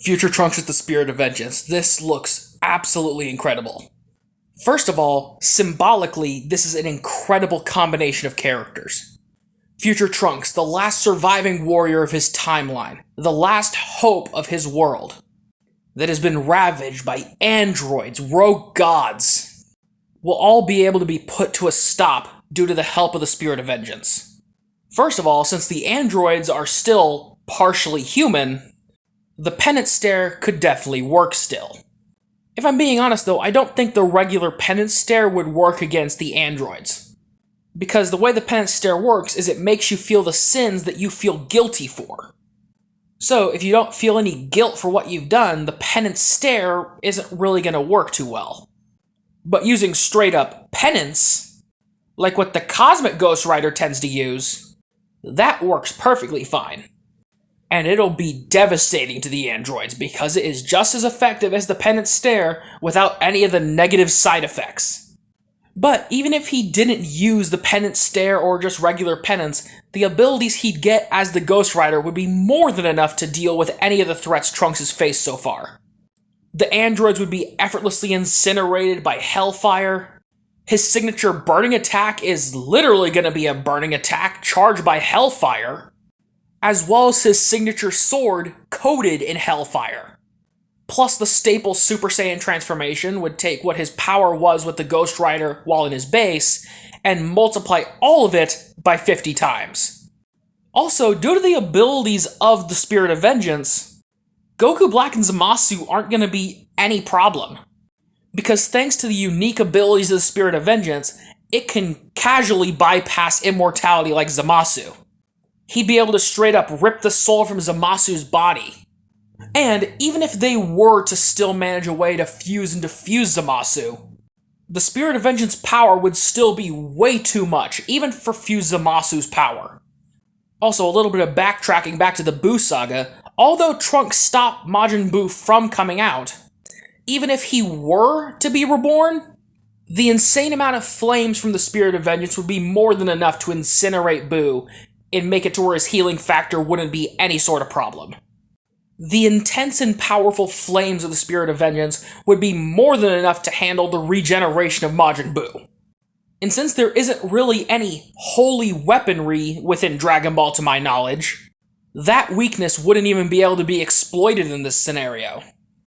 Future Trunks with the Spirit of Vengeance. This looks absolutely incredible. First of all, symbolically, this is an incredible combination of characters. Future Trunks, the last surviving warrior of his timeline, the last hope of his world, that has been ravaged by androids, rogue gods, will all be able to be put to a stop due to the help of the Spirit of Vengeance. First of all, since the androids are still partially human, the penance stare could definitely work still. If I'm being honest though, I don't think the regular penance stare would work against the androids. Because the way the penance stare works is it makes you feel the sins that you feel guilty for. So if you don't feel any guilt for what you've done, the penance stare isn't really going to work too well. But using straight up penance, like what the Cosmic Ghost Rider tends to use, that works perfectly fine. And it'll be devastating to the androids because it is just as effective as the penance stare without any of the negative side effects. But even if he didn't use the penance stare or just regular penance, the abilities he'd get as the Ghost Rider would be more than enough to deal with any of the threats Trunks has faced so far. The androids would be effortlessly incinerated by Hellfire. His signature burning attack is literally going to be a burning attack charged by Hellfire, as well as his signature sword coated in Hellfire. Plus the staple Super Saiyan transformation would take what his power was with the Ghost Rider while in his base, and multiply all of it by 50 times. Also, due to the abilities of the Spirit of Vengeance, Goku Black and Zamasu aren't going to be any problem. Because thanks to the unique abilities of the Spirit of Vengeance, it can casually bypass immortality like Zamasu. He'd be able to straight up rip the soul from Zamasu's body. And even if they were to still manage a way to fuse and defuse Zamasu, the Spirit of Vengeance power would still be way too much, even for fuse Zamasu's power. Also, a little bit of backtracking back to the Buu saga, although Trunks stopped Majin Buu from coming out, even if he were to be reborn, the insane amount of flames from the Spirit of Vengeance would be more than enough to incinerate Buu and make it to where his healing factor wouldn't be any sort of problem. The intense and powerful flames of the Spirit of Vengeance would be more than enough to handle the regeneration of Majin Buu. And since there isn't really any holy weaponry within Dragon Ball to my knowledge, that weakness wouldn't even be able to be exploited in this scenario.